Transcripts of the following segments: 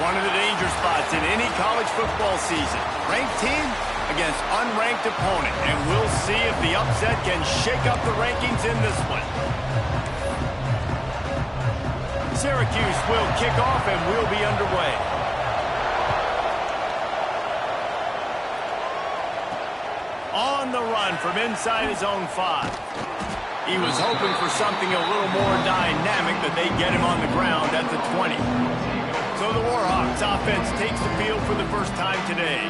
One of the danger spots in any college football season. Ranked team against unranked opponent. And we'll see if the upset can shake up the rankings in this one. Syracuse will kick off and we'll be underway. On the run from inside his own 5. He was hoping for something a little more dynamic, that they get him on the ground at the 20. So the Warhawks offense takes the field for the first time today.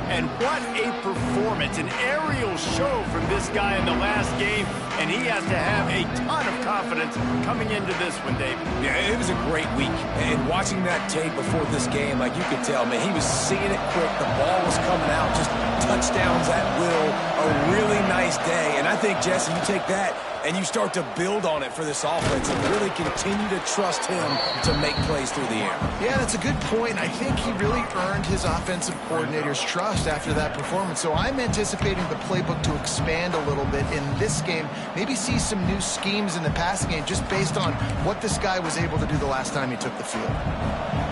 And what a performance, an aerial show from this guy in the last game, and he has to have a ton of confidence coming into this one, David. Yeah, it was a great week, and watching that tape before this game, like you could tell, man, he was seeing it quick, the ball was coming out, just touchdowns at will, a really nice day, and I think, Jesse, you take that and you start to build on it for this offense and really continue to trust him to make plays through the air. Yeah, that's a good point. I think he really earned his offensive coordinator's trust after that performance. So I'm anticipating the playbook to expand a little bit in this game. Maybe see some new schemes in the passing game just based on what this guy was able to do the last time he took the field.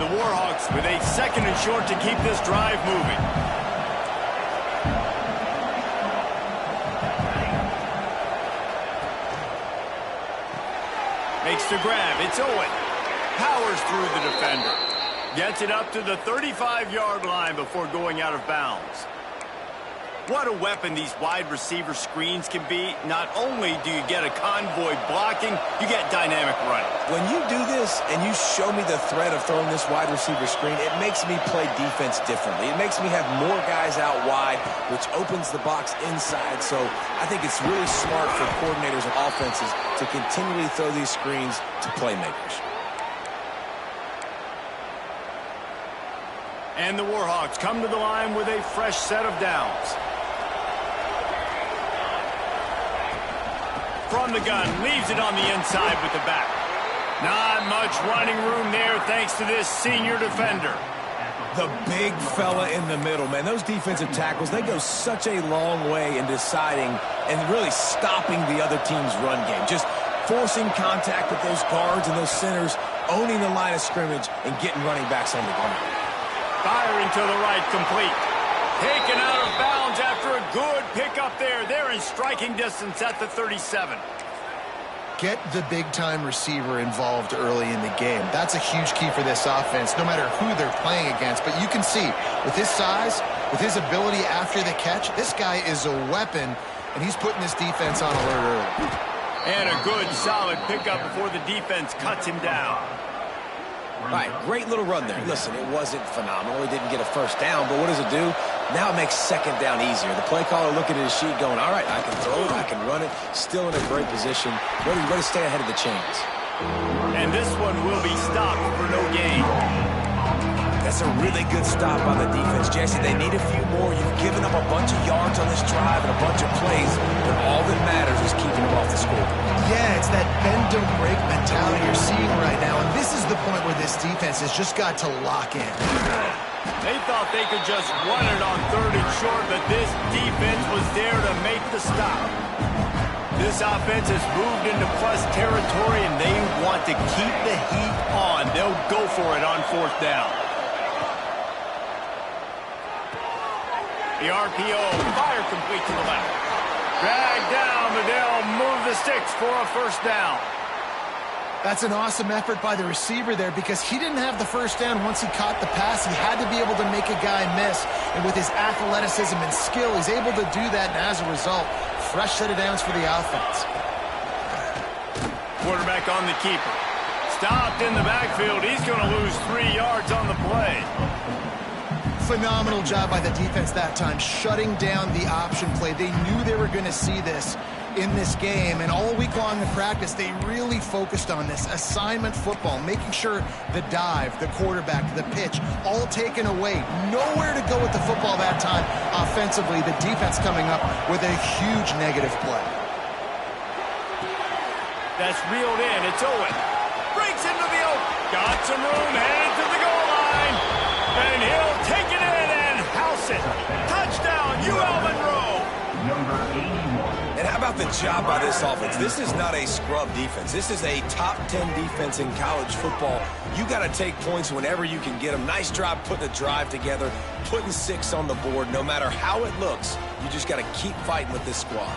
The Warhawks with a 2nd and short to keep this drive moving. Makes the grab. It's Owen. Powers through the defender. Gets it up to the 35-yard line before going out of bounds. What a weapon these wide receiver screens can be. Not only do you get a convoy blocking, you get dynamic running. When you do this and you show me the threat of throwing this wide receiver screen, it makes me play defense differently. It makes me have more guys out wide, which opens the box inside. So I think it's really smart for coordinators and offenses to continually throw these screens to playmakers. And the Warhawks come to the line with a fresh set of downs. From the gun, leaves it on the inside with the back. Not much running room there thanks to this senior defender. The big fella in the middle, man. Those defensive tackles, they go such a long way in deciding and really stopping the other team's run game. Just forcing contact with those guards and those centers, owning the line of scrimmage, and getting running backs on the ground. Firing to the right, complete. Taken out of bounds after a good pickup there. They're in striking distance at the 37. Get the big-time receiver involved early in the game. That's a huge key for this offense, no matter who they're playing against. But you can see, with his size, with his ability after the catch, this guy is a weapon, and he's putting this defense on alert early. And a good, solid pickup before the defense cuts him down. All right, great little run there. Listen, it wasn't phenomenal. He didn't get a first down, but what does it do? Now it makes 2nd down easier. The play caller looking at his sheet going, all right, I can throw it, I can run it. Still in a great position. Ready to stay ahead of the chains. And this one will be stopped for no gain. That's a really good stop on the defense, Jesse. They need a few more. You've given them a bunch of yards on this drive and a bunch of plays, but all that matters is keeping them off the score. Yeah, it's that bend don't break mentality you're seeing right now, and this is the point where this defense has just got to lock in. They thought they could just run it on 3rd and short, but this defense was there to make the stop. This offense has moved into plus territory, and they want to keep the heat on. They'll go for it on 4th down. The RPO, fire complete to the left. Drag down, but they'll move the sticks for a 1st down. That's an awesome effort by the receiver there because he didn't have the first down once he caught the pass. He had to be able to make a guy miss. And with his athleticism and skill, he's able to do that. And as a result, fresh set of downs for the offense. Quarterback on the keeper. Stopped in the backfield. He's going to lose 3 yards on the play. Phenomenal job by the defense that time, shutting down the option play. They knew they were going to see this in this game, and all week long in practice, they really focused on this assignment football, making sure the dive, the quarterback, the pitch, all taken away. Nowhere to go with the football that time offensively. The defense coming up with a huge negative play. That's reeled in. It's Owen. Breaks into the open. Got some room, headed to the goal line. And he'll take it in and house it. Touchdown, UL Monroe. And how about the job by this offense. This is not a scrub defense. This is a top 10 defense in college football. You got to take points whenever you can get them. Nice job putting a drive together, putting 6 on the board. No matter how it looks, you just got to keep fighting with this squad.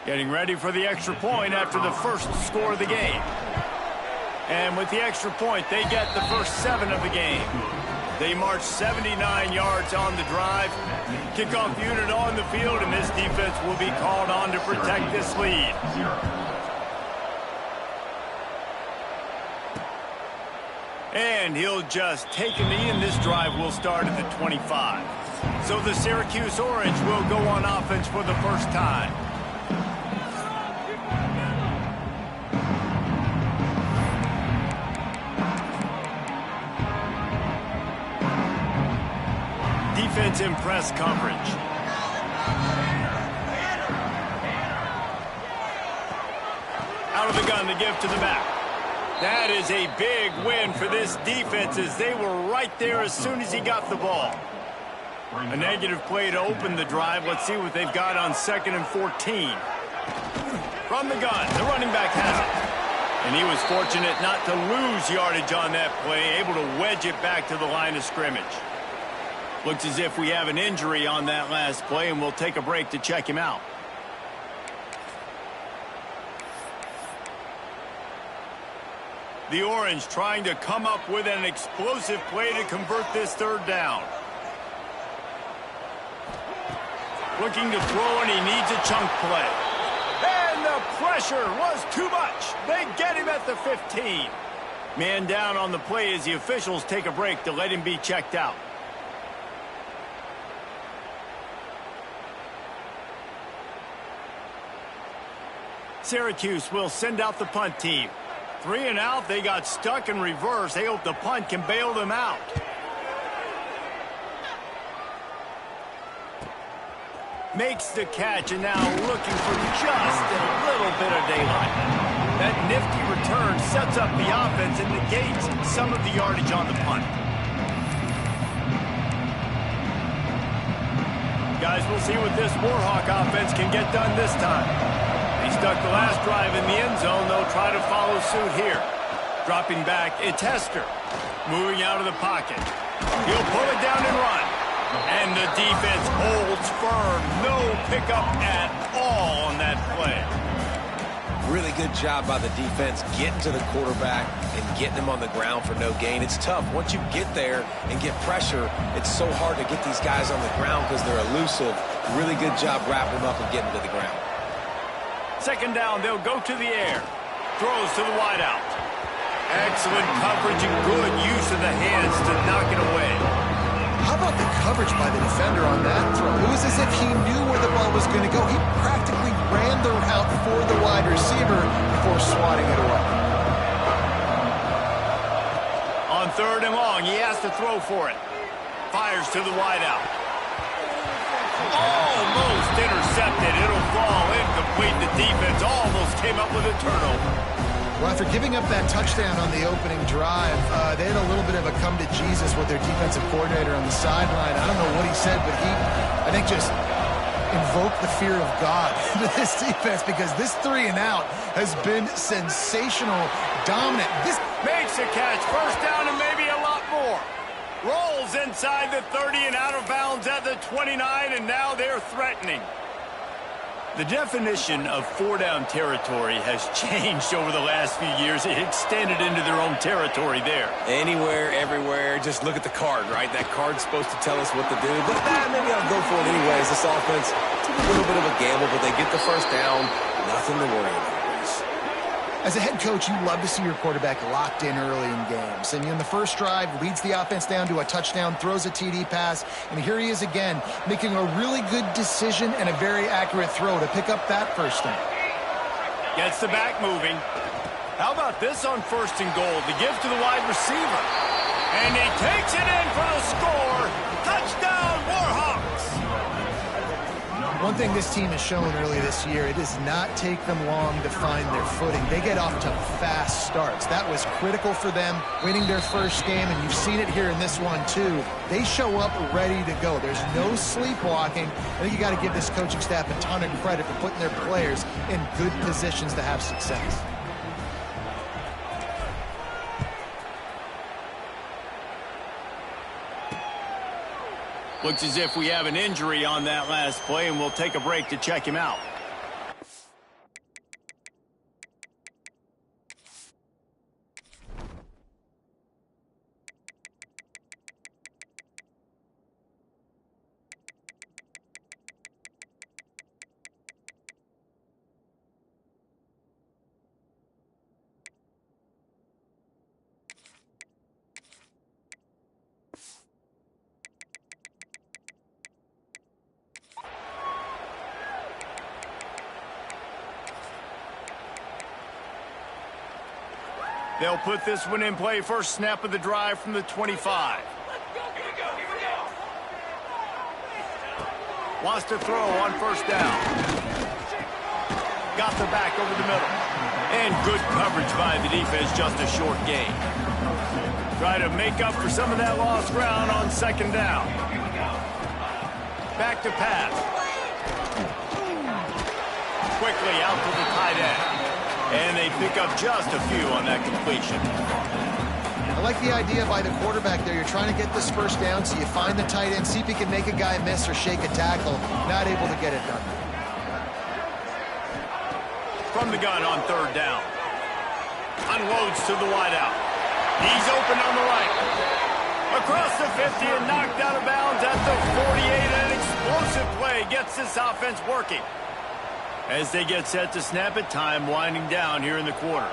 Getting ready for the extra point after the first score of the game. And with the extra point, they get the first 7 of the game. They march 79 yards on the drive. Kickoff unit on the field, and this defense will be called on to protect this lead. And he'll just take a knee, and this drive will start at the 25. So the Syracuse Orange will go on offense for the first time. Defense in press coverage. Out of the gun, the give to the back. That is a big win for this defense as they were right there as soon as he got the ball. A negative play to open the drive. Let's see what they've got on 2nd and 14. From the gun, the running back has it. And he was fortunate not to lose yardage on that play, able to wedge it back to the line of scrimmage. Looks as if we have an injury on that last play, and we'll take a break to check him out. The Orange trying to come up with an explosive play to convert this 3rd down. Looking to throw, and he needs a chunk play. And the pressure was too much. They get him at the 15. Man down on the play as the officials take a break to let him be checked out. Syracuse will send out the punt team. 3 and out, they got stuck in reverse. They hope the punt can bail them out. Makes the catch, and now looking for just a little bit of daylight. That nifty return sets up the offense and negates some of the yardage on the punt. Guys, we'll see what this Warhawk offense can get done this time. He stuck the last drive in the end zone. They'll try to follow suit here. Dropping back, it's Hester. Moving out of the pocket. He'll pull it down and run. And the defense holds firm. No pickup at all on that play. Really good job by the defense getting to the quarterback and getting him on the ground for no gain. It's tough. Once you get there and get pressure, it's so hard to get these guys on the ground because they're elusive. Really good job wrapping them up and getting to the ground. 2nd down, they'll go to the air. Throws to the wideout. Excellent coverage and good use of the hands to knock it away. How about the coverage by the defender on that throw? It was as if he knew where the ball was going to go. He practically ran the route for the wide receiver before swatting it away. On 3rd and long, he has to throw for it. Fires to the wideout. Almost intercepted. It'll fall incomplete. The defense almost came up with a turnover. Well, after giving up that touchdown on the opening drive, they had a little bit of a come to Jesus with their defensive coordinator on the sideline. I don't know what he said, but he, I think, just invoked the fear of God into this defense because this 3 and out has been sensational, dominant. This makes a catch. 1st down and maybe a lot more. Rolls inside the 30 and out of bounds at the 29, and now they're threatening. The definition of 4-down territory has changed over the last few years. It extended into their own territory there. Anywhere, everywhere, just look at the card, right? That card's supposed to tell us what to do, but maybe I'll go for it anyways. This offense took a little bit of a gamble, but they get the 1st down. Nothing to worry about. As a head coach, you love to see your quarterback locked in early in games. And in the first drive, leads the offense down to a touchdown, throws a TD pass, and here he is again, making a really good decision and a very accurate throw to pick up that 1st down. Gets the back moving. How about this on 1st and goal? The give to the wide receiver. And he takes it in for the score. Touchdown, Warhawks! One thing this team has shown early this year, it does not take them long to find their footing. They get off to fast starts. That was critical for them winning their first game, and you've seen it here in this one too. They show up ready to go. There's no sleepwalking. I think you got to give this coaching staff a ton of credit for putting their players in good positions to have success. Looks as if we have an injury on that last play, and we'll take a break to check him out. They'll put this one in play. First snap of the drive from the 25. Wants to throw on first down. Got the back over the middle. And good coverage by the defense, just a short gain. Try to make up for some of that lost ground on second down. Back to pass. Quickly out to the tight end. And they pick up just a few on that completion. I like the idea by the quarterback there. You're trying to get this first down, so you find the tight end, see if he can make a guy miss or shake a tackle. Not able to get it done. From the gun on third down. Unloads to the wideout. He's open on the right. Across the 50 and knocked out of bounds at the 48. An explosive play gets this offense working. As they get set to snap it, time winding down here in the quarter.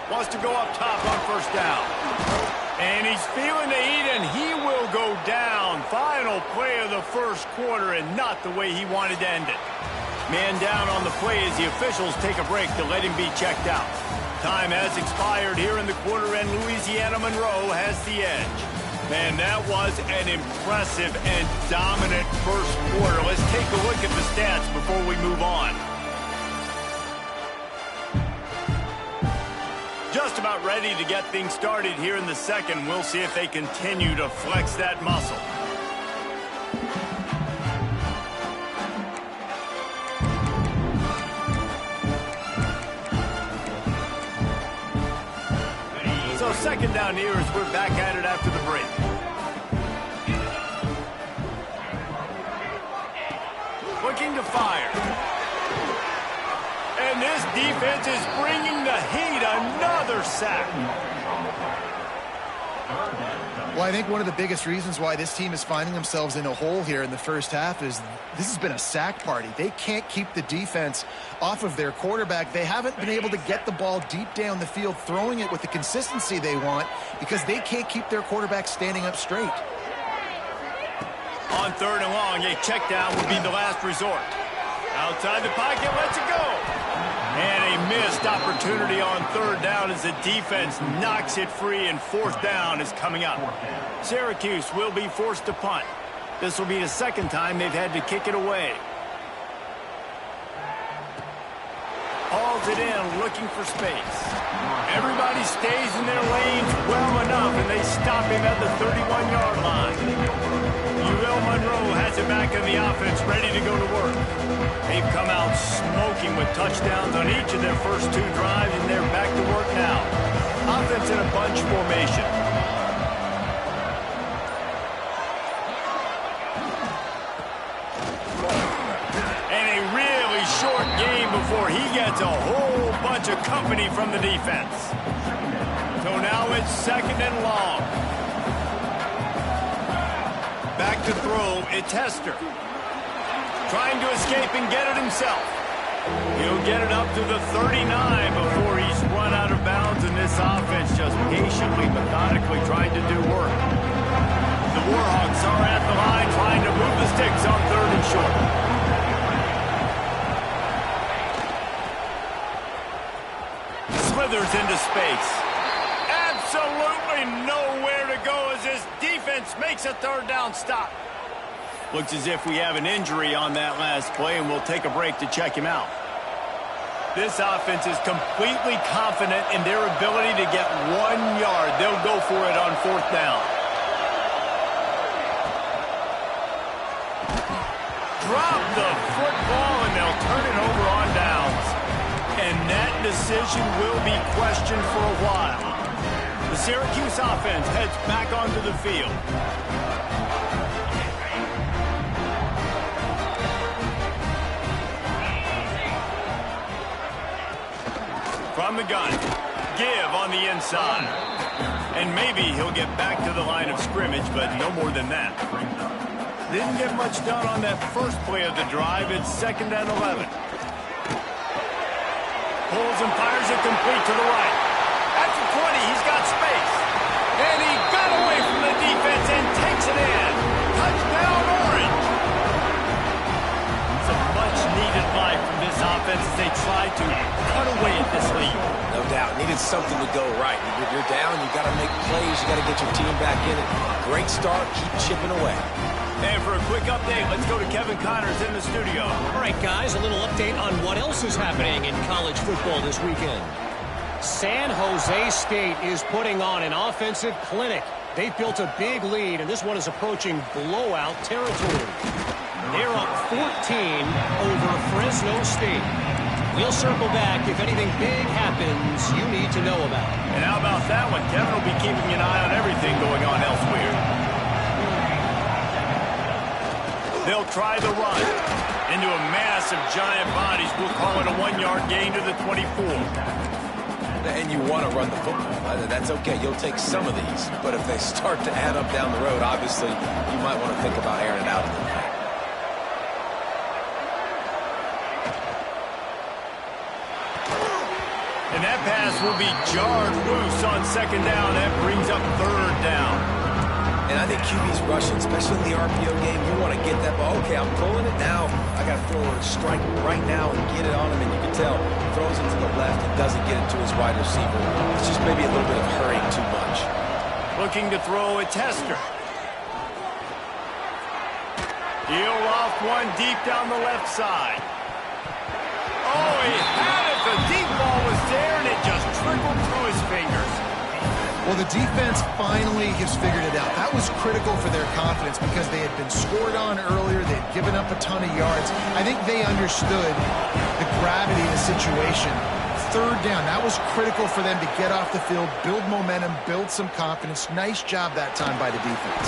Wants to go up top on first down. And he's feeling the heat, and he will go down. Final play of the first quarter, and not the way he wanted to end it. Man down on the play as the officials take a break to let him be checked out. Time has expired here in the quarter, and Louisiana Monroe has the edge. Man, that was an impressive and dominant first quarter. Let's take a look at the stats before we move on. Just about ready to get things started here in the second. We'll see if they continue to flex that muscle. So second down here as we're back at it after the break. Looking to fire. And this defense is bringing the heat. Another sack. Well, I think one of the biggest reasons why this team is finding themselves in a hole here in the first half is this has been a sack party. They can't keep the defense off of their quarterback. They haven't been able to get the ball deep down the field, throwing it with the consistency they want because they can't keep their quarterback standing up straight. On third and long, a check down would be the last resort. Outside the pocket, lets it go. And a missed opportunity on third down as the defense knocks it free, and fourth down is coming up. Syracuse will be forced to punt. This will be the second time they've had to kick it away. Hauls it in, looking for space. Everybody stays in their lanes well enough, and they stop him at the 31-yard line. ULM Monroe has it back in the offense, ready to go to work. They've come out smoking with touchdowns on each of their first two drives, and they're back to work now. Offense in a bunch formation. And a really short game before he gets a whole bunch of company from the defense. So now it's second and long. Back to throw, it's Hester. Trying to escape and get it himself. He'll get it up to the 39 before he's run out of bounds, and this offense just patiently, methodically trying to do work. The Warhawks are at the line trying to move the sticks on third and short. Slithers into space. Absolutely nowhere to go as this defense defense makes a third down stop. Looks as if we have an injury on that last play, and we'll take a break to check him out. This offense is completely confident in their ability to get 1 yard. They'll go for it on fourth down. Drop the football, and they'll turn it over on downs. And that decision will be questioned for a while. The Syracuse offense heads back onto the field. From the gun, give on the inside. And maybe he'll get back to the line of scrimmage, but no more than that. Didn't get much done on that first play of the drive. It's 2nd and 11. Pulls and fires it complete to the right. At the 20, he's got space. And he got away from the defense and takes it in. Touchdown, Orange. It's a much-needed life from this offense as they try to cut away at this lead. No doubt. Needed something to go right. If you're down, you got to make plays. You got to get your team back in it. Great start. Keep chipping away. And for a quick update, let's go to Kevin Connors in the studio. All right, guys, a little update on what else is happening in college football this weekend. San Jose State is putting on an offensive clinic. They've built a big lead, and this one is approaching blowout territory. They're up 14 over Fresno State. We'll circle back if anything big happens you need to know about. And how about that one? Kevin will be keeping an eye on everything going on elsewhere. They'll try the run into a mass of giant bodies. We'll call it a 1-yard gain to the 24. And you want to run the football. That's okay. You'll take some of these. But if they start to add up down the road, obviously, you might want to think about airing it out a little bit. And that pass will be jarred loose on 2nd down. That brings up 3rd down. And I think QB's rushing, especially in the RPO game. You want to get that ball. Okay, I'm pulling it now. I got to throw a strike right now and get it on him. And you can tell, throws it to the left and doesn't get it to his wide receiver. It's just maybe a little bit of hurrying too much. Looking to throw a tester. He'll off one deep down the left side. Oh, he had it. The deep ball was there, and it just trickled through his fingers. Well, the defense finally has figured it out. That was critical for their confidence because they had been scored on earlier. They had given up a ton of yards. I think they understood the gravity of the situation. 3rd down, that was critical for them to get off the field, build momentum, build some confidence. Nice job that time by the defense.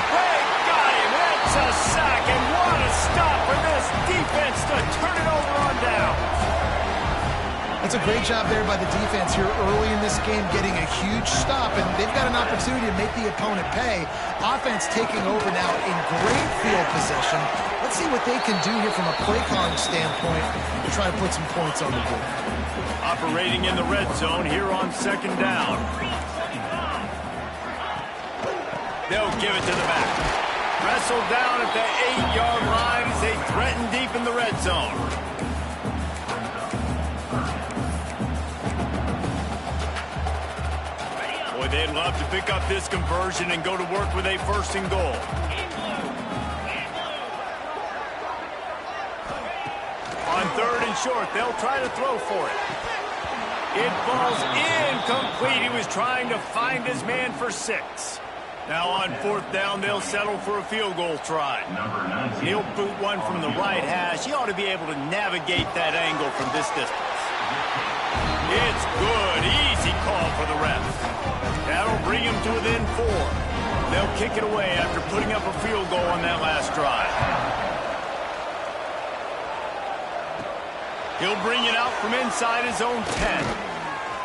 Hey, got him. That's a sack, and what a stop for this defense to turn it over on down. That's a great job there by the defense here early in this game, getting a huge stop, and they've got an opportunity to make the opponent pay. Offense taking over now in great field position. Let's see what they can do here from a play calling standpoint to try to put some points on the board. Operating in the red zone here on 2nd down. They'll give it to the back. Wrestled down at the 8-yard line as they threaten deep in the red zone. Boy, they'd love to pick up this conversion and go to work with a 1st and goal. On 3rd and short, they'll try to throw for it. It falls incomplete. He was trying to find his man for 6. Now on 4th down, they'll settle for a field goal try. He'll boot one from the right hash. He ought to be able to navigate that angle from this distance. It's good. Easy call for the refs. That'll bring him to within 4. They'll kick it away after putting up a field goal on that last drive. He'll bring it out from inside his own 10.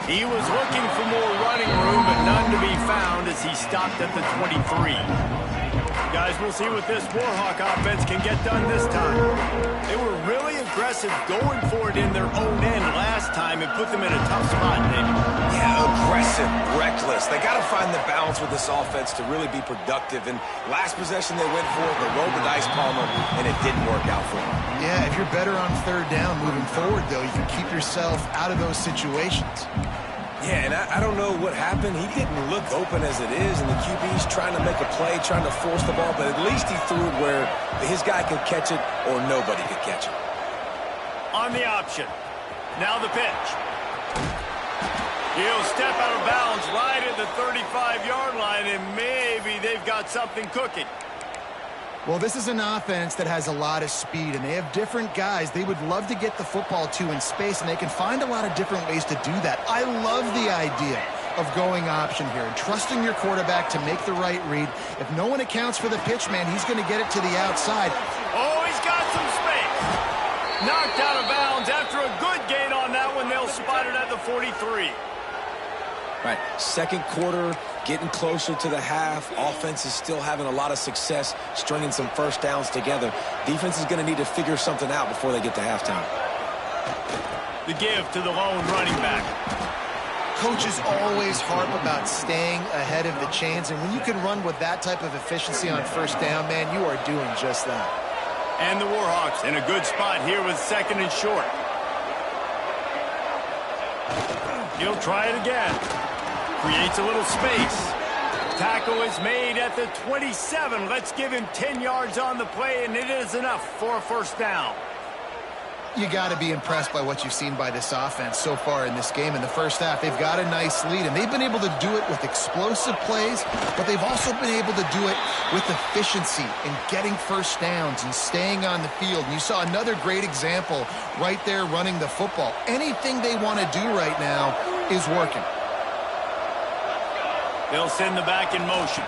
He was looking for more running room, but none to be found as he stopped at the 23. Guys, we'll see what this Warhawk offense can get done this time. They were really aggressive going for it in their own end last time and put them in a tough spot, David. Yeah, aggressive, reckless. They got to find the balance with this offense to really be productive. And last possession they went for, they rolled the dice, Palmer, and it didn't work out for them. Yeah, if you're better on 3rd down moving forward, though, you can keep yourself out of those situations. Yeah, and I don't know what happened. He didn't look open as it is, and the QB's trying to make a play, trying to force the ball, but at least he threw it where his guy could catch it or nobody could catch it. On the option. Now the pitch. He'll step out of bounds right at the 35-yard line, and maybe they've got something cooking. Well, this is an offense that has a lot of speed, and they have different guys they would love to get the football to in space, and they can find a lot of different ways to do that. I love the idea of going option here and trusting your quarterback to make the right read. If no one accounts for the pitch, man, he's going to get it to the outside. Oh, he's got some space. Knocked out of bounds after a good gain on that one. They'll spot it at the 43. Right, second quarter, getting closer to the half. Offense is still having a lot of success stringing some first downs together. Defense is going to need to figure something out before they get to halftime. The give to the lone running back. Coaches always harp about staying ahead of the chains, and when you can run with that type of efficiency on first down, man, you are doing just that. And the Warhawks in a good spot here with second and short. He'll try it again. Creates a little space. Tackle is made at the 27. Let's give him 10 yards on the play, and it is enough for a first down. You got to be impressed by what you've seen by this offense so far in this game. In the first half, they've got a nice lead, and they've been able to do it with explosive plays, but they've also been able to do it with efficiency and getting first downs and staying on the field. And you saw another great example right there running the football. Anything they want to do right now is working. They'll send the back in motion.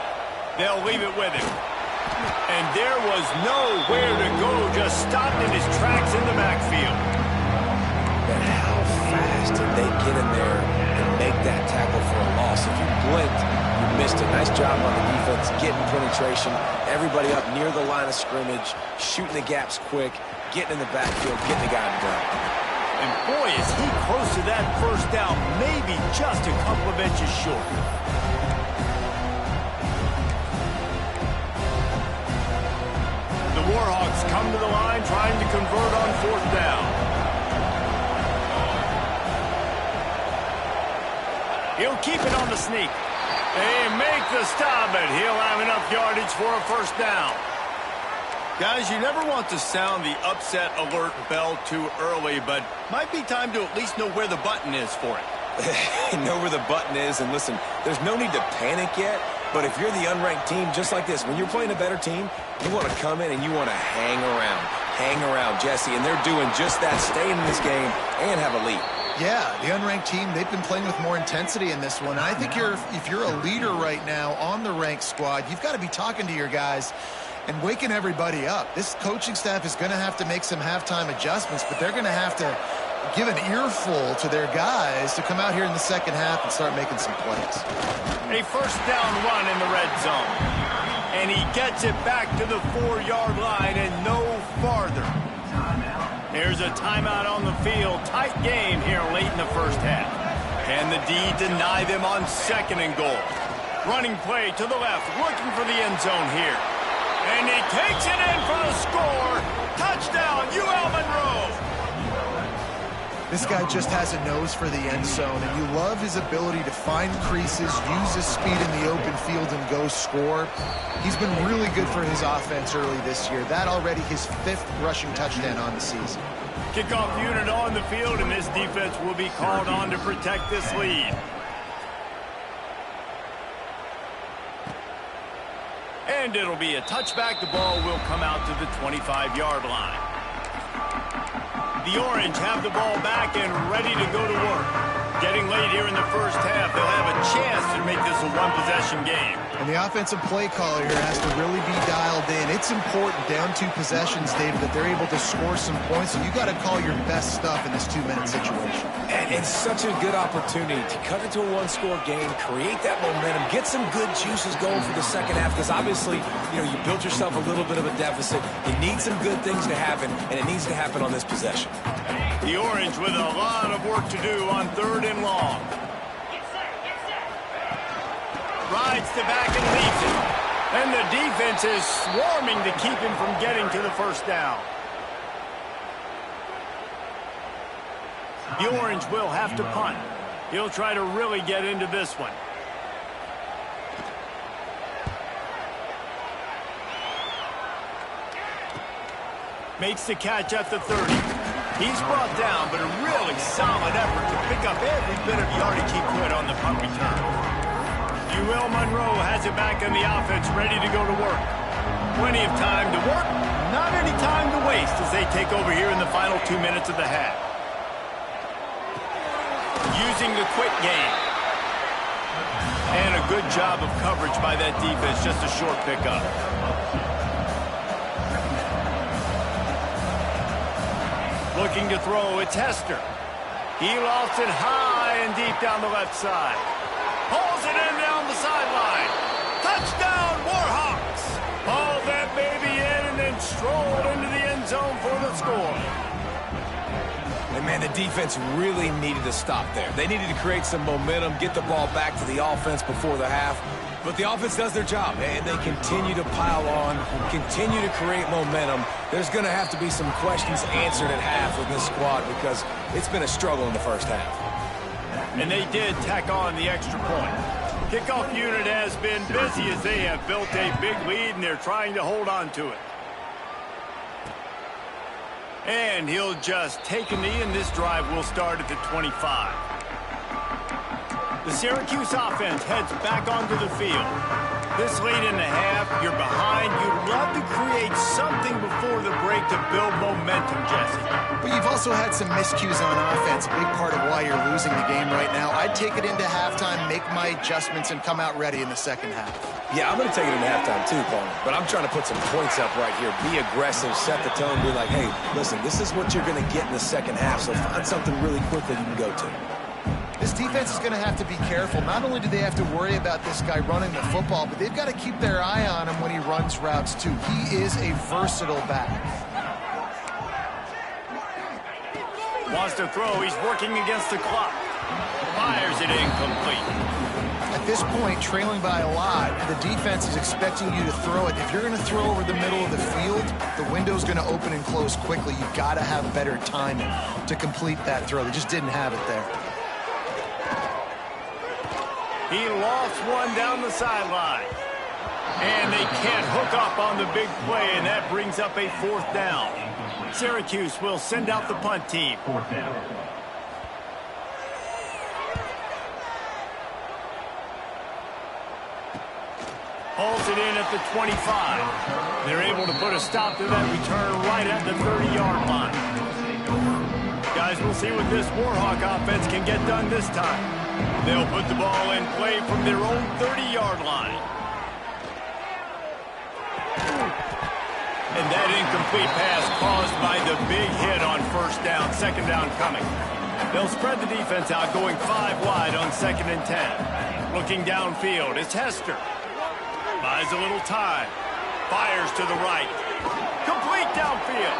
They'll leave it with him. And there was nowhere to go, just stopped in his tracks in the backfield. But how fast did they get in there and make that tackle for a loss? If you blinked, you missed it. Nice job on the defense, getting penetration. Everybody up near the line of scrimmage, shooting the gaps quick, getting in the backfield, getting the guy on the ground. And boy, is he close to that first down, maybe just a couple of inches short. Warhawks come to the line trying to convert on fourth down. He'll keep it on the sneak. They make the stop, but he'll have enough yardage for a first down. Guys, you never want to sound the upset alert bell too early, but might be time to at least know where the button is for it. Know where the button is, and listen, there's no need to panic yet. But if you're the unranked team, just like this, when you're playing a better team, you want to come in and you want to hang around, Jesse. And they're doing just that, staying in this game and have a lead. Yeah, the unranked team, they've been playing with more intensity in this one. And I think if you're a leader right now on the ranked squad, you've got to be talking to your guys and waking everybody up. This coaching staff is going to have to make some halftime adjustments, but they're going to have to give an earful to their guys to come out here in the second half and start making some plays. A first down run in the red zone. And he gets it back to the 4-yard line and no farther. There's a timeout on the field. Tight game here late in the first half. Can the D deny them on second and goal? Running play to the left, looking for the end zone here. And he takes it in for the score. Touchdown, UL Monroe. This guy just has a nose for the end zone, and you love his ability to find creases, use his speed in the open field, and go score. He's been really good for his offense early this year. That already his 5th rushing touchdown on the season. Kickoff unit on the field, and this defense will be called on to protect this lead. And it'll be a touchback. The ball will come out to the 25-yard line. The Orange have the ball back and ready to go to work. Getting late here in the first half, they'll have a chance to make this a one-possession game. And the offensive play caller here has to really be dialed in. It's important down 2 possessions, David, that they're able to score some points, and you got to call your best stuff in this 2-minute situation. And it's such a good opportunity to cut into a 1-score game, create that momentum, get some good juices going for the second half, because obviously, you built yourself a little bit of a deficit. You need some good things to happen, and it needs to happen on this possession. The Orange with a lot of work to do on 3rd and long. Rides to back and leads it. And the defense is swarming to keep him from getting to the first down. The Orange will have to punt. He'll try to really get into this one. Makes the catch at the 30. He's brought down, but a really solid effort to pick up every bit of yardage he could on the punt return. UL Monroe has it back on the offense, ready to go to work. Plenty of time to work, not any time to waste as they take over here in the final 2 minutes of the half. Using the quick game. And a good job of coverage by that defense, just a short pickup. Looking to throw, it's Hester. He lofts it high and deep down the left side. Pulls it in down the sideline. Touchdown, Warhawks! Haul that baby in and then stroll into the end zone for the score. And, man, the defense really needed to stop there. They needed to create some momentum, get the ball back to the offense before the half. But the offense does their job, and they continue to pile on, continue to create momentum. There's going to have to be some questions answered at half with this squad because it's been a struggle in the first half. And they did tack on the extra point. Kickoff unit has been busy as they have built a big lead, and they're trying to hold on to it. And he'll just take a knee, and this drive will start at the 25. The Syracuse offense heads back onto the field. This late in the half, you're behind. You'd love to create something before the break to build momentum, Jesse. But you've also had some miscues on offense, a big part of why you're losing the game right now. I'd take it into halftime, make my adjustments, and come out ready in the second half. Yeah, I'm going to take it into halftime too, Paul. But I'm trying to put some points up right here. Be aggressive, set the tone, be like, hey, listen, this is what you're going to get in the second half, so find something really quick that you can go to. This defense is going to have to be careful. Not only do they have to worry about this guy running the football, but they've got to keep their eye on him when he runs routes too. He is a versatile back. Wants to throw. He's working against the clock. Fires it incomplete. At this point, trailing by a lot, the defense is expecting you to throw it. If you're going to throw over the middle of the field, the window's going to open and close quickly. You've got to have better timing to complete that throw. They just didn't have it there. He lofts one down the sideline. And they can't hook up on the big play, and that brings up a fourth down. Syracuse will send out the punt team. Fourth down. Hauls it in at the 25. They're able to put a stop to that return right at the 30-yard line. Guys, we'll see what this Warhawk offense can get done this time. They'll put the ball in play from their own 30-yard line. And that incomplete pass caused by the big hit on first down. Second down coming. They'll spread the defense out, going 5 wide on 2nd and 10. Looking downfield, it's Hester. Buys a little time. Fires to the right. Complete downfield.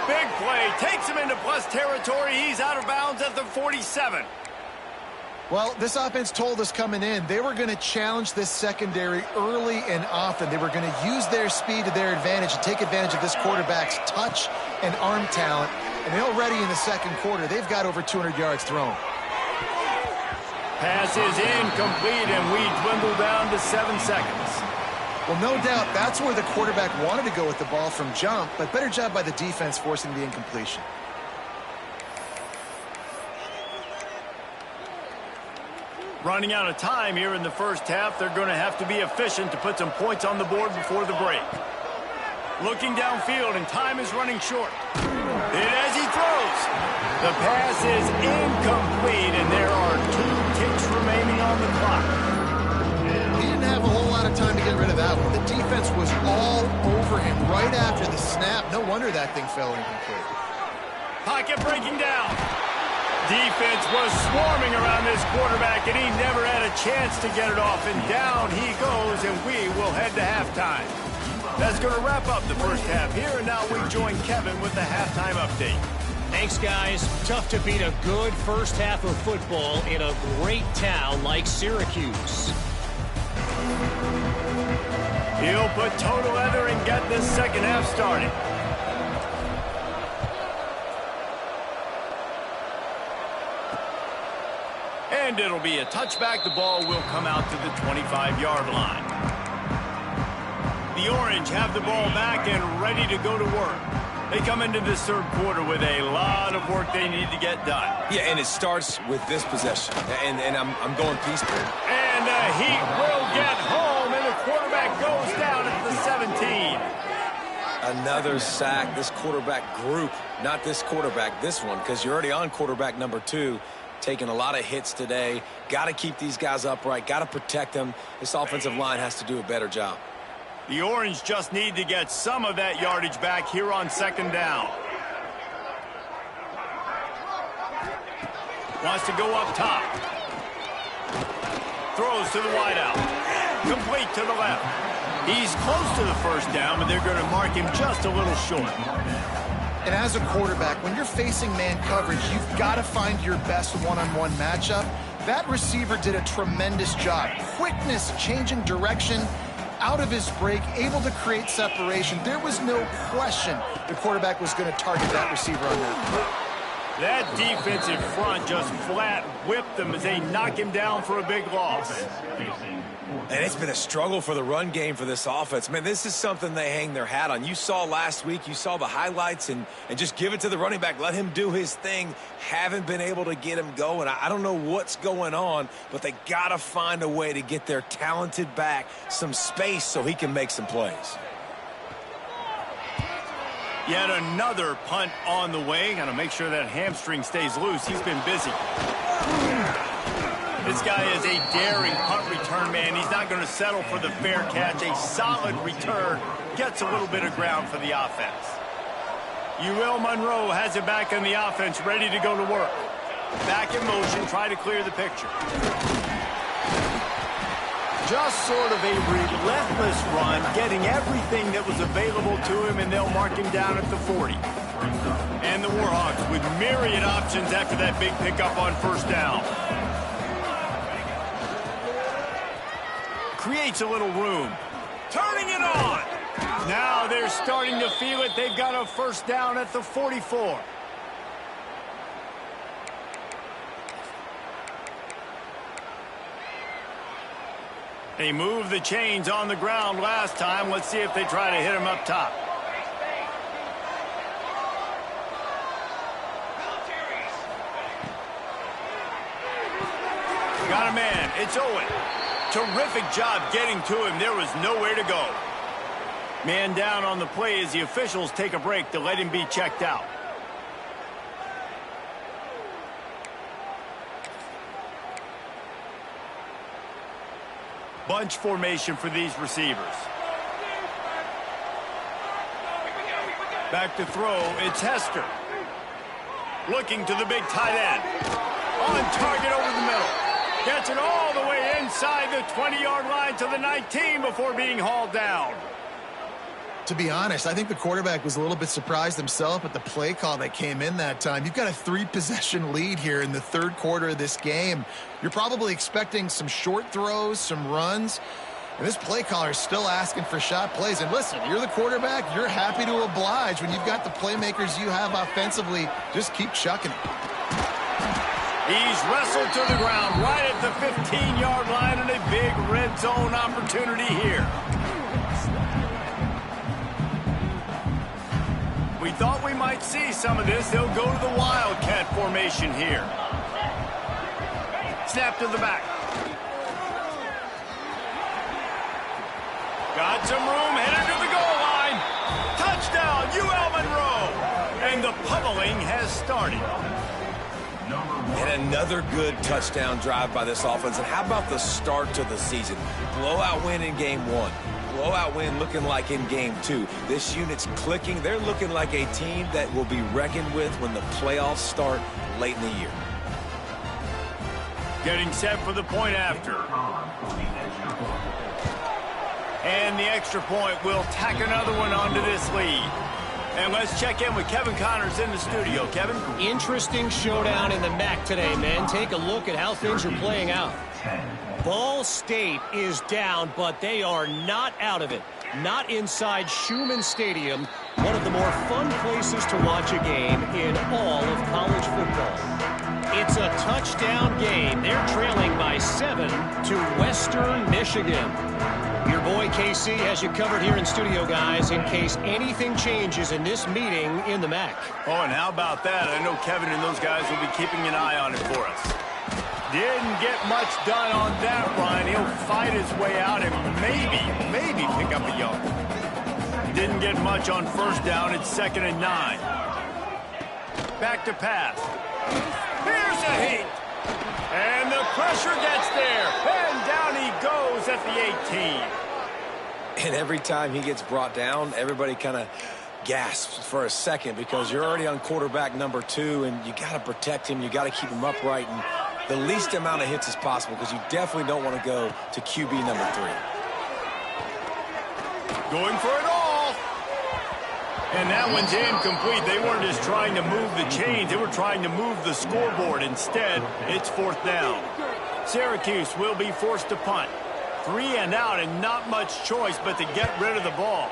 Big play. Takes him into plus territory. He's out of bounds at the 47. Well, this offense told us coming in they were going to challenge this secondary early and often. They were going to use their speed to their advantage and take advantage of this quarterback's touch and arm talent. And already in the second quarter, they've got over 200 yards thrown. Pass is incomplete, and we dwindle down to 7 seconds. Well, no doubt that's where the quarterback wanted to go with the ball from jump, but better job by the defense forcing the incompletion. Running out of time here in the first half. They're going to have to be efficient to put some points on the board before the break. Looking downfield, and time is running short. And as he throws, the pass is incomplete, and there are 2 ticks remaining on the clock. He didn't have a whole lot of time to get rid of that one. The defense was all over him right after the snap. No wonder that thing fell incomplete. Pocket breaking down. Defense was swarming around this quarterback, and he never had a chance to get it off. And down he goes, and we will head to halftime. That's going to wrap up the first half here, and now we join Kevin with the halftime update. Thanks, guys. Tough to beat a good first half of football in a great town like Syracuse. He'll put toe to leather and get this second half started. And And it'll be a touchback. The ball will come out to the 25-yard line. The Orange have the ball back and ready to go to work. They come into this third quarter with a lot of work they need to get done. Yeah, and it starts with this possession. And I'm going piece by piece. And the Heat will get home, and the quarterback goes down at the 17. Another sack. This quarterback group, not this quarterback, this one, because you're already on quarterback number 2, taking a lot of hits today. Got to keep these guys upright, got to protect them. This offensive line has to do a better job. The Orange just need to get some of that yardage back here on second down. Wants to go up top. Throws to the wideout. Complete to the left. He's close to the first down, but they're going to mark him just a little short. And as a quarterback, when you're facing man coverage, you've got to find your best one-on-one matchup. That receiver did a tremendous job. Quickness, changing direction, out of his break, able to create separation. There was no question the quarterback was going to target that receiver on that play. That defensive front just flat whipped them as they knock him down for a big loss. And it's been a struggle for the run game for this offense. Man, this is something they hang their hat on. You saw last week, you saw the highlights, and just give it to the running back. Let him do his thing. Haven't been able to get him going. I don't know what's going on, but they got to find a way to get their talented back some space so he can make some plays. Yet another punt on the way. Got to make sure that hamstring stays loose. He's been busy. This guy is a daring punt return man. He's not going to settle for the fair catch. A solid return. Gets a little bit of ground for the offense. UL Monroe has it back in the offense, ready to go to work. Back in motion, try to clear the picture. Just sort of a relentless run, getting everything that was available to him, and they'll mark him down at the 40. And the Warhawks with myriad options after that big pickup on first down. Creates a little room. Turning it on. Now they're starting to feel it. They've got a first down at the 44. They moved the chains on the ground last time. Let's see if they try to hit him up top. Got a man. It's Owen. Terrific job getting to him. There was nowhere to go. Man down on the play as the officials take a break to let him be checked out. Bunch formation for these receivers. Back to throw. It's Hester. Looking to the big tight end. On target over the middle. Gets it all the way inside the 20-yard line to the 19 before being hauled down. To be honest, I think the quarterback was a little bit surprised himself at the play call that came in that time. You've got a 3-possession lead here in the third quarter of this game. You're probably expecting some short throws, some runs. And this play caller is still asking for shot plays. And listen, you're the quarterback. You're happy to oblige. When you've got the playmakers you have offensively, just keep chucking it. He's wrestled to the ground right at the 15-yard line, and a big red zone opportunity here. We thought we might see some of this. They'll go to the Wildcat formation here. Snap to the back. Got some room, headed to the goal line. Touchdown, UL Monroe. And the pummeling has started. And another good touchdown drive by this offense. And how about the start to the season? Blowout win in game 1. Blowout win looking like in game 2. This unit's clicking. They're looking like a team that will be reckoned with when the playoffs start late in the year. Getting set for the point after. And the extra point will tack another one onto this lead. And let's check in with Kevin Connors in the studio. Kevin? Interesting showdown in the MAC today, man. Take a look at how things are playing out. Ball State is down, but they are not out of it. Not inside Schumann Stadium, one of the more fun places to watch a game in all of college football. It's a touchdown game. They're trailing by 7 to Western Michigan. Your boy KC has you covered here in studio, guys, in case anything changes in this meeting in the MAC. Oh, and how about that? I know Kevin and those guys will be keeping an eye on it for us. Didn't get much done on that run. He'll fight his way out and maybe pick up a yard. Didn't get much on first down. It's 2nd and 9. Back to pass. Here's a hit. And the pressure gets there. And down he goes at the 18. And every time he gets brought down, everybody kind of gasps for a second because you're already on quarterback number 2, and you got to protect him. You got to keep him upright and the least amount of hits as possible because you definitely don't want to go to QB number 3. Going for it all. And that one's incomplete. They weren't just trying to move the chains. They were trying to move the scoreboard. Instead, it's 4th down. Syracuse will be forced to punt. 3 and out and not much choice but to get rid of the ball.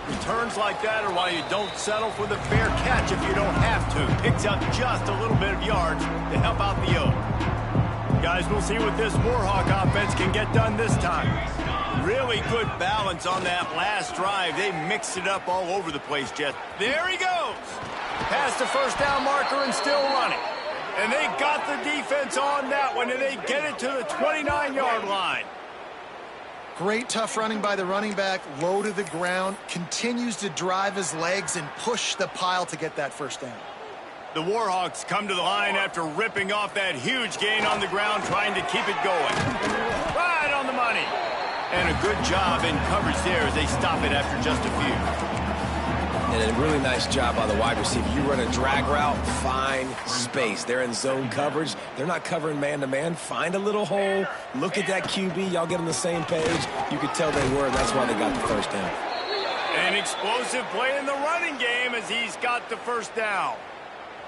Returns like that are why you don't settle for the fair catch if you don't have to. Picks up just a little bit of yards to help out the O. Guys, we'll see what this Warhawk offense can get done this time. Really good balance on that last drive. They mixed it up all over the place, Jet. There he goes. Past the first down marker and still running. And they got the defense on that one, and they get it to the 29-yard line. Great tough running by the running back, low to the ground, continues to drive his legs and push the pile to get that first down. The Warhawks come to the line after ripping off that huge gain on the ground, trying to keep it going. Right on the money. And a good job in coverage there as they stop it after just a few. And a really nice job by the wide receiver. You run a drag route, find space. They're in zone coverage. They're not covering man-to-man. Find a little hole. Look at that QB. Y'all get on the same page. You could tell they were, and that's why they got the first down. An explosive play in the running game as he's got the first down.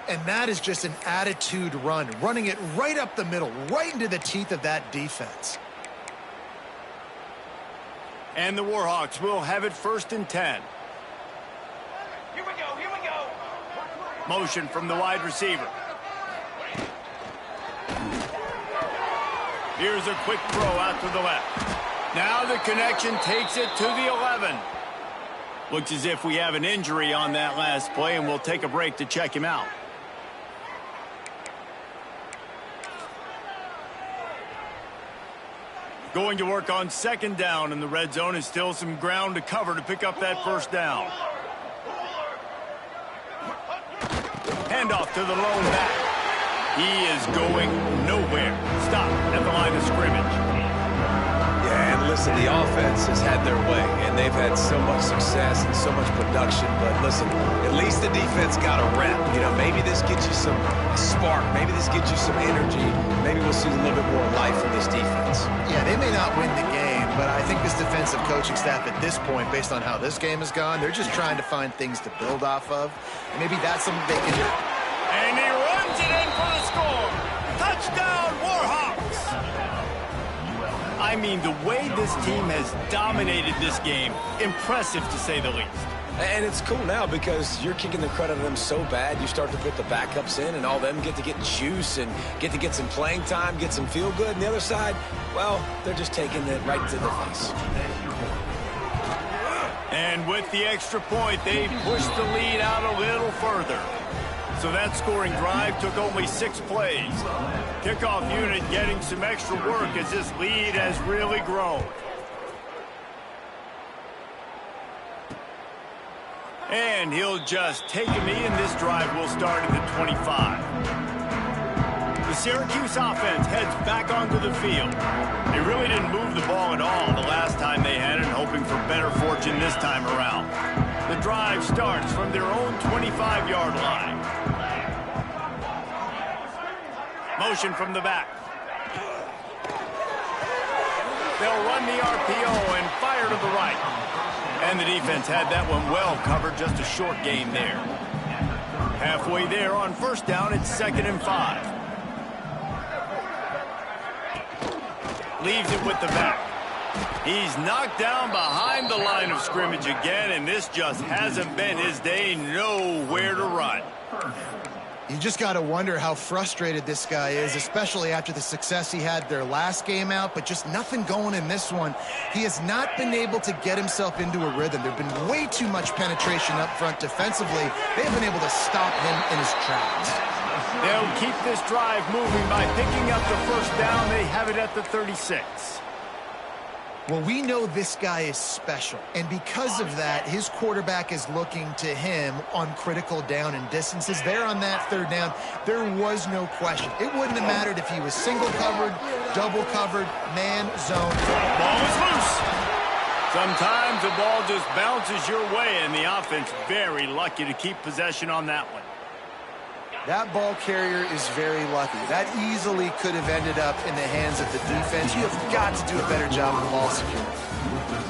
And that is just an attitude run, running it right up the middle, right into the teeth of that defense. And the Warhawks will have it 1st and 10. Here we go. Motion from the wide receiver. Here's a quick throw out to the left. Now the connection takes it to the 11. Looks as if we have an injury on that last play, and we'll take a break to check him out. Going to work on 2nd down in the red zone. Is still some ground to cover to pick up that first down. Handoff to the lone back. He is going nowhere. Stop at the line of scrimmage. Yeah, and listen, the offense has had their way, and they've had so much success and so much production. But listen, at least the defense got a rep. You know, maybe this gets you some spark. Maybe this gets you some energy. Maybe we'll see a little bit more life from this defense. Yeah, they may not win the game, but I think this defensive coaching staff at this point, based on how this game has gone, they're just trying to find things to build off of. And maybe that's something they can do. And he runs it in for the score. Touchdown, Warhawks. I mean, the way this team has dominated this game, impressive to say the least. And it's cool now because you're kicking the credit of them so bad, you start to put the backups in, and all them get to get juice and get to get some playing time, get some feel good. And the other side, well, they're just taking it right to the face. And with the extra point, they pushed the lead out a little further. So that scoring drive took only 6 plays. Kickoff unit getting some extra work as this lead has really grown. And he'll just take a knee, and this drive will start at the 25. The Syracuse offense heads back onto the field. They really didn't move the ball at all the last time they had it, hoping for better fortune this time around. The drive starts from their own 25-yard line. Motion from the back. They'll run the RPO and fire to the right. And the defense had that one well covered, just a short gain there. Halfway there on first down, it's 2nd and 5. Leaves it with the back. He's knocked down behind the line of scrimmage again, and this just hasn't been his day. Nowhere to run. You just got to wonder how frustrated this guy is, especially after the success he had their last game out, but just nothing going in this one. He has not been able to get himself into a rhythm. There's been way too much penetration up front defensively. They have been able to stop him in his tracks. They'll keep this drive moving by picking up the first down. They have it at the 36. Well, we know this guy is special, and because of that, his quarterback is looking to him on critical down and distances. There on that third down, there was no question. It wouldn't have mattered if he was single covered, double covered, man, zone. Ball is loose. Sometimes the ball just bounces your way, and the offense very lucky to keep possession on that one. That ball carrier is very lucky. That easily could have ended up in the hands of the defense. You have got to do a better job of ball security.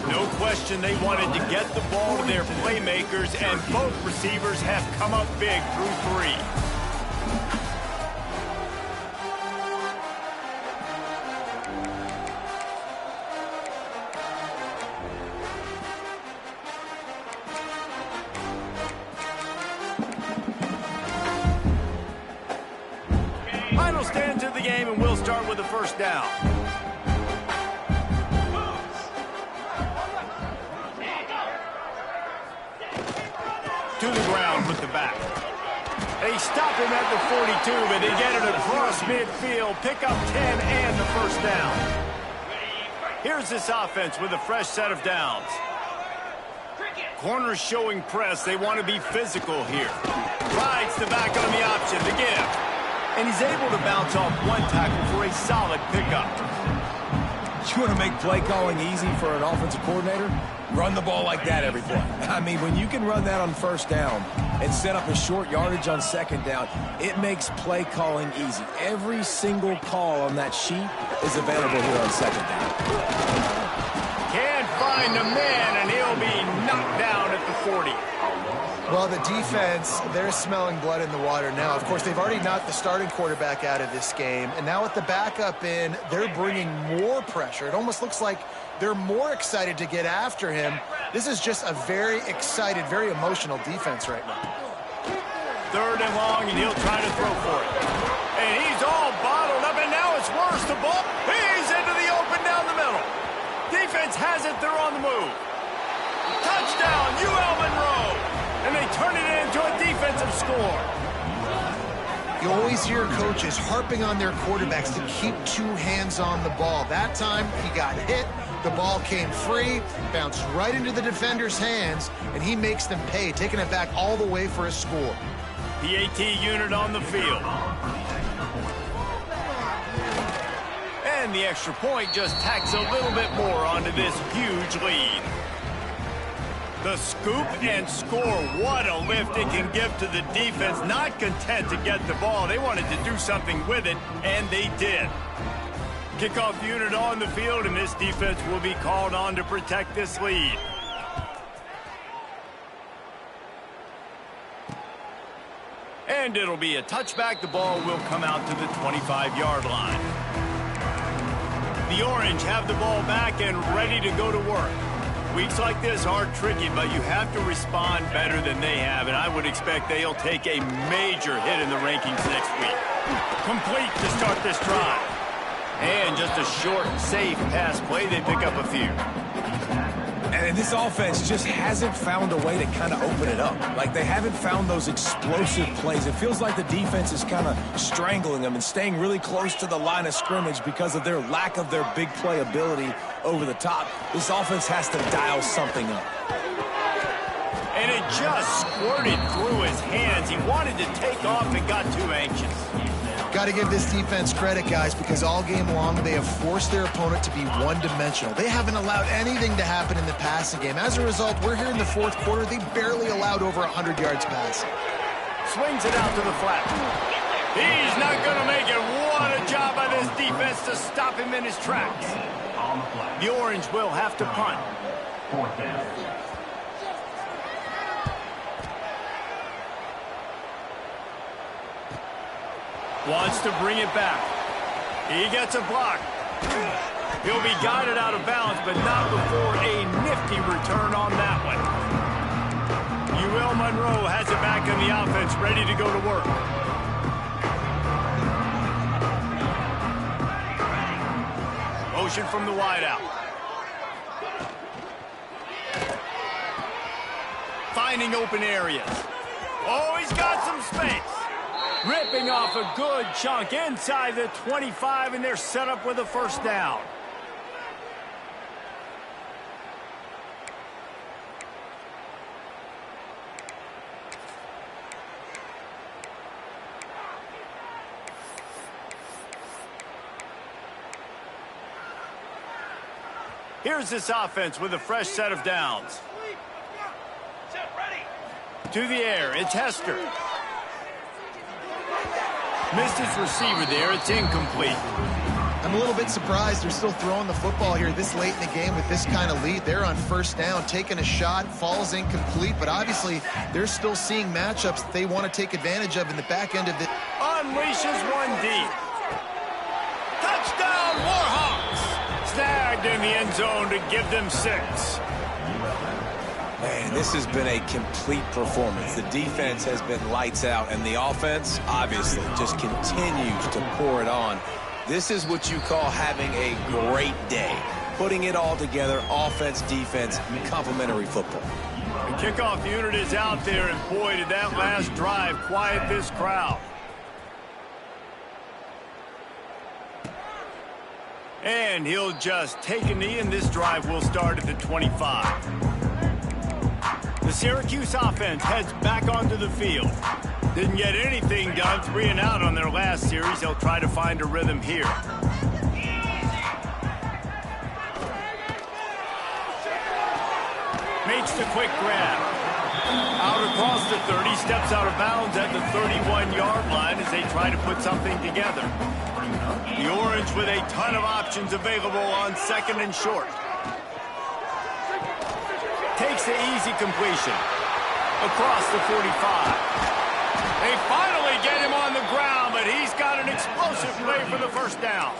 No question they wanted to get the ball to their playmakers, and both receivers have come up big through three. Final stands of the game, and we'll start with the first down. To the ground with the back. They stop him at the 42, but they get it across midfield, pick up 10 and the first down. Here's this offense with a fresh set of downs. Corners showing press. They want to be physical here. Rides the back on the option, the give. And he's able to bounce off one tackle for a solid pickup. You want to make play calling easy for an offensive coordinator? Run the ball like that every play. I mean, when you can run that on first down and set up a short yardage on second down, it makes play calling easy. Every single call on that sheet is available here on second down. Can't find a man, and he'll be knocked down at the 40. Well, the defense, they're smelling blood in the water now. Of course, they've already knocked the starting quarterback out of this game, and now with the backup in, they're bringing more pressure. It almost looks like they're more excited to get after him. This is just a very excited, very emotional defense right now. Third and long, and he'll try to throw for it. And he's all bottled up, and now it's worse. The ball, he's into the open down the middle. Defense has it, they're on the move. Touchdown, UL Monroe. And they turn it into a defensive score. You always hear coaches harping on their quarterbacks to keep two hands on the ball. That time, he got hit. The ball came free, bounced right into the defender's hands, and he makes them pay, taking it back all the way for a score. PAT unit on the field. And the extra point just tacks a little bit more onto this huge lead. The scoop and score. What a lift it can give to the defense. Not content to get the ball. They wanted to do something with it, and they did. Kickoff unit on the field, and this defense will be called on to protect this lead. And it'll be a touchback. The ball will come out to the 25-yard line. The Orange have the ball back and ready to go to work. Weeks like this are tricky, but you have to respond better than they have, and I would expect they'll take a major hit in the rankings next week. Complete to start this drive. And just a short, safe pass play. They pick up a few. And this offense just hasn't found a way to kind of open it up. Like, they haven't found those explosive plays. It feels like the defense is kind of strangling them and staying really close to the line of scrimmage because of their lack of their big play ability over the top. This offense has to dial something up. And it just squirted through his hands. He wanted to take off and got too anxious. Got to give this defense credit, guys, because all game long they have forced their opponent to be one-dimensional. They haven't allowed anything to happen in the passing game. As a result, we're here in the fourth quarter. They barely allowed over 100 yards passing. Swings it out to the flat. He's not going to make it. What a job by this defense to stop him in his tracks. The Orange will have to punt. Fourth down. Wants to bring it back. He gets a block. He'll be guided out of bounds, but not before a nifty return on that one. UL Monroe has it back in the offense, ready to go to work. Motion from the wideout. Finding open areas. Oh, he's got some space. Ripping off a good chunk inside the 25, and they're set up with a first down. Here's this offense with a fresh set of downs. To the air, it's Hester. Missed his receiver there, it's incomplete. I'm a little bit surprised they're still throwing the football here this late in the game with this kind of lead. They're on first down, taking a shot, falls incomplete, but obviously they're still seeing matchups that they want to take advantage of in the back end of the... Unleashes one deep. Touchdown, Warhawks! Snagged in the end zone to give them 6. Man, this has been a complete performance. The defense has been lights out, and the offense, obviously, just continues to pour it on. This is what you call having a great day. Putting it all together, offense, defense, complementary football. The kickoff unit is out there, and boy, did that last drive quiet this crowd. And he'll just take a knee, and this drive will start at the 25. The Syracuse offense heads back onto the field. Didn't get anything done, 3 and out on their last series. They'll try to find a rhythm here. Makes the quick grab. Out across the 30, steps out of bounds at the 31-yard line as they try to put something together. The Orange with a ton of options available on second and short. Takes the easy completion. Across the 45. They finally get him on the ground, but he's got an explosive play for the first down.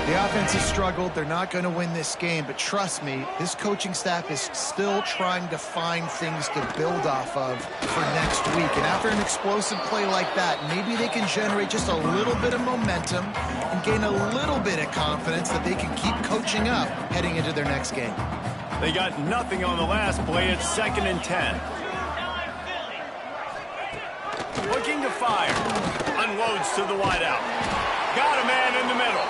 The offense has struggled. They're not going to win this game, but trust me, this coaching staff is still trying to find things to build off of for next week. And after an explosive play like that, maybe they can generate just a little bit of momentum and gain a little bit of confidence that they can keep coaching up heading into their next game. They got nothing on the last play. It's 2nd and 10. Looking to fire. Unloads to the wideout. Got a man in the middle.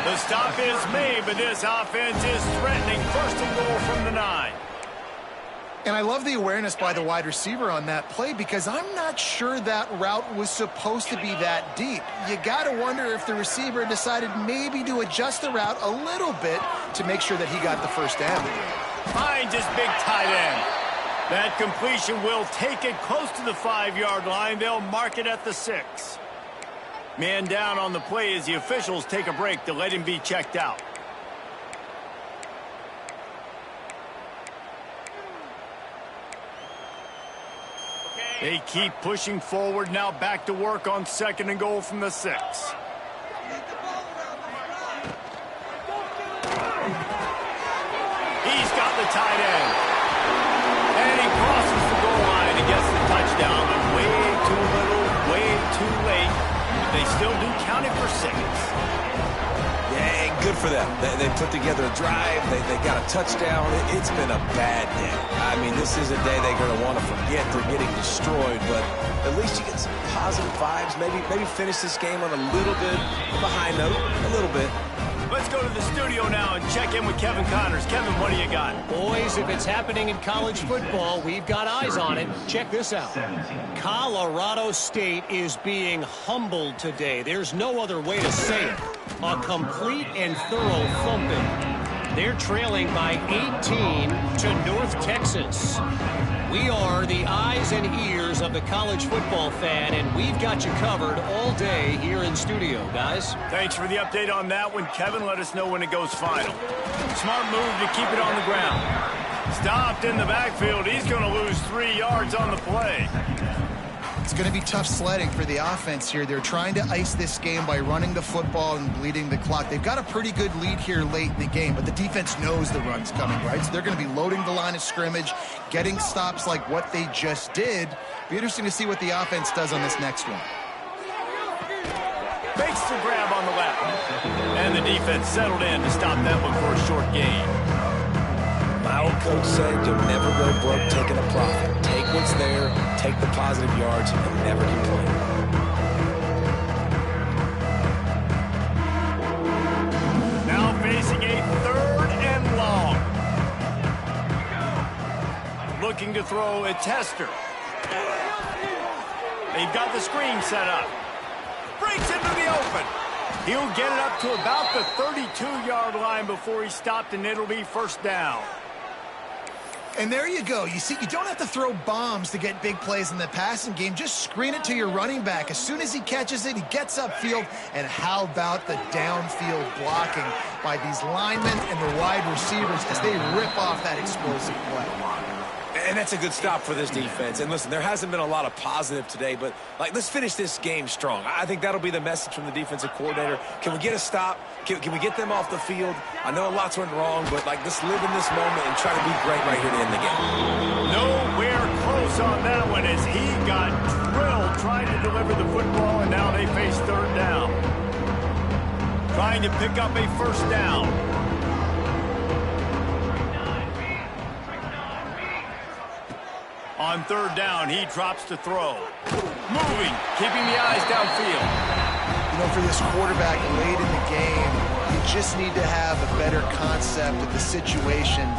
The stop is made, but this offense is threatening 1st and goal from the 9. And I love the awareness by the wide receiver on that play because I'm not sure that route was supposed to be that deep. You got to wonder if the receiver decided maybe to adjust the route a little bit to make sure that he got the first down. Finds his big tight end. That completion will take it close to the 5-yard line. They'll mark it at the 6. Man down on the play as the officials take a break to let him be checked out. They keep pushing forward, now back to work on 2nd and goal from the 6. He's got the tight end. And he crosses the goal line and gets the touchdown, but way too little, way too late. But they still do count it for 6. Yeah, good for them. They put together a drive. They got a touchdown. It's been a bad day. I mean, this is a day they're going to want to forget. They're getting destroyed, but at least you get some positive vibes. Maybe finish this game on a little bit of a high note, a little bit. Let's go to the studio now and check in with Kevin Connors. Kevin, what do you got? Boys, if it's happening in college football, we've got eyes on it. Check this out. Colorado State is being humbled today. There's no other way to say it. A complete and thorough thumping. They're trailing by 18 to North Texas. We are the eyes and ears of the college football fan, and we've got you covered all day here in studio, guys. Thanks for the update on that one, Kevin. Let us know when it goes final. Smart move to keep it on the ground. Stopped in the backfield. He's going to lose 3 yards on the play. It's going to be tough sledding for the offense here. They're trying to ice this game by running the football and bleeding the clock. They've got a pretty good lead here late in the game, but the defense knows the run's coming, right? So they're going to be loading the line of scrimmage, getting stops like what they just did. Be interesting to see what the offense does on this next one. Makes the grab on the left. And the defense settled in to stop that one for a short gain. My old coach said you'll never go broke taking a profit. Take what's there, take the positive yards, and never complain. Now facing a 3rd and long. Looking to throw a tester. They've got the screen set up. Breaks into the open. He'll get it up to about the 32-yard line before he's stopped, and it'll be first down. And there you go. You see, you don't have to throw bombs to get big plays in the passing game. Just screen it to your running back. As soon as he catches it, he gets upfield. And how about the downfield blocking by these linemen and the wide receivers as they rip off that explosive play. And that's a good stop for this defense. And listen, there hasn't been a lot of positive today, but let's finish this game strong. I think that'll be the message from the defensive coordinator. Can we get a stop? Can we get them off the field? I know lots went wrong, but let's live in this moment and try to be great right here to end the game. Nowhere close on that one as he got drilled trying to deliver the football, and now they face 3rd down. Trying to pick up a first down. On 3rd down, he drops to throw. Moving, keeping the eyes downfield. You know, for this quarterback late in the game, you just need to have a better concept of the situation.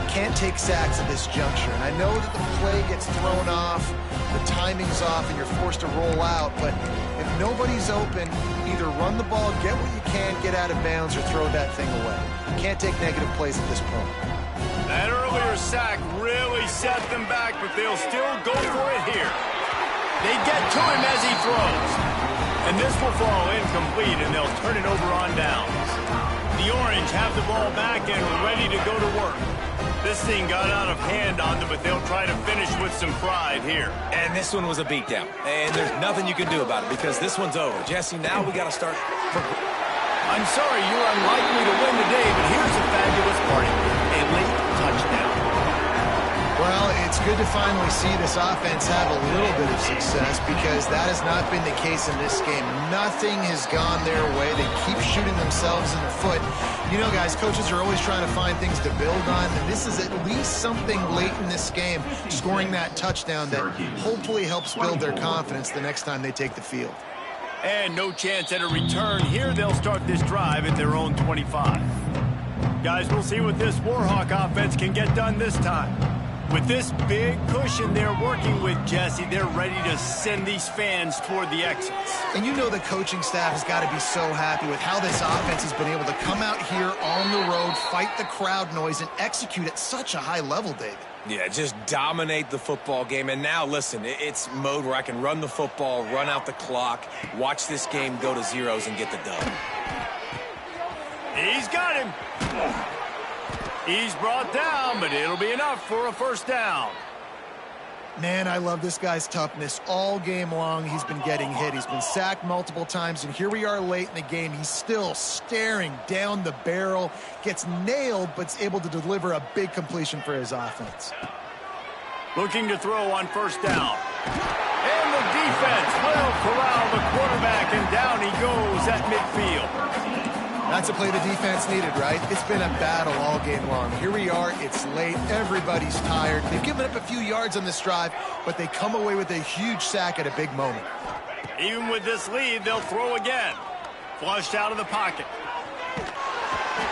Can't take sacks at this juncture. And I know that the play gets thrown off, the timing's off, and you're forced to roll out. But if nobody's open, either run the ball, get what you can, get out of bounds, or throw that thing away. You can't take negative plays at this point. That earlier sack really set them back, but they'll still go for it here. They get to him as he throws. And this will fall incomplete, and they'll turn it over on downs. The Orange have the ball back and ready to go to work. This thing got out of hand on them, but they'll try to finish with some pride here. And this one was a beatdown. And there's nothing you can do about it because this one's over. Jesse, now we got to start. I'm sorry you're unlikely to win today, but here's a fabulous party. A late touchdown. Well, it's good to finally see this offense have a little bit of success because that has not been the case in this game. Nothing has gone their way. They keep shooting themselves in the foot. You know, guys, coaches are always trying to find things to build on, and this is at least something late in this game, scoring that touchdown that hopefully helps build their confidence the next time they take the field. And no chance at a return. Here they'll start this drive at their own 25. Guys, we'll see what this Warhawk offense can get done this time. With this big cushion they're working with, Jesse, they're ready to send these fans toward the exits. And you know the coaching staff has got to be so happy with how this offense has been able to come out here on the road, fight the crowd noise, and execute at such a high level, David. Yeah, just dominate the football game. And now, listen, it's mode where I can run the football, run out the clock, watch this game go to zeros and get the dub. He's got him. He's brought down, but it'll be enough for a first down. Man, I love this guy's toughness. All game long, he's been getting hit. He's been sacked multiple times, and here we are late in the game. He's still staring down the barrel, gets nailed, but is able to deliver a big completion for his offense. Looking to throw on first down. And the defense will corral the quarterback, and down he goes at midfield. That's a play the defense needed, right? It's been a battle all game long. Here we are. It's late. Everybody's tired. They've given up a few yards on this drive, but they come away with a huge sack at a big moment. Even with this lead, they'll throw again. Flushed out of the pocket.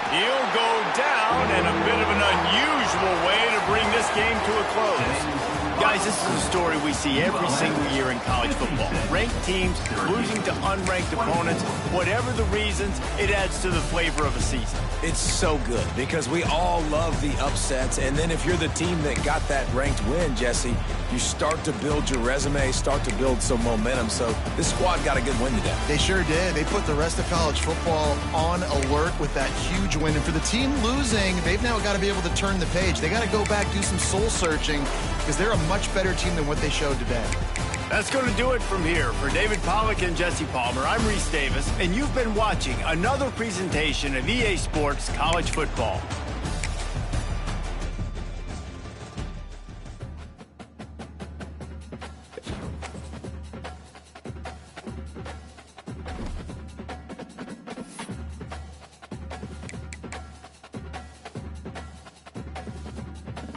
He'll go down in a bit of an unusual way to bring this game to a close. Guys, this is a story we see every single year in college football. Ranked teams losing to unranked opponents. Whatever the reasons, it adds to the flavor of a season. It's so good because we all love the upsets. And then if you're the team that got that ranked win, Jesse, you start to build your resume, start to build some momentum. So this squad got a good win today. They sure did. They put the rest of college football on alert with that huge win. And for the team losing, they've now got to be able to turn the page. They got to go back, do some soul searching, because they're a much better team than what they showed today. That's going to do it from here. For David Pollack and Jesse Palmer, I'm Reese Davis, and you've been watching another presentation of EA Sports College Football.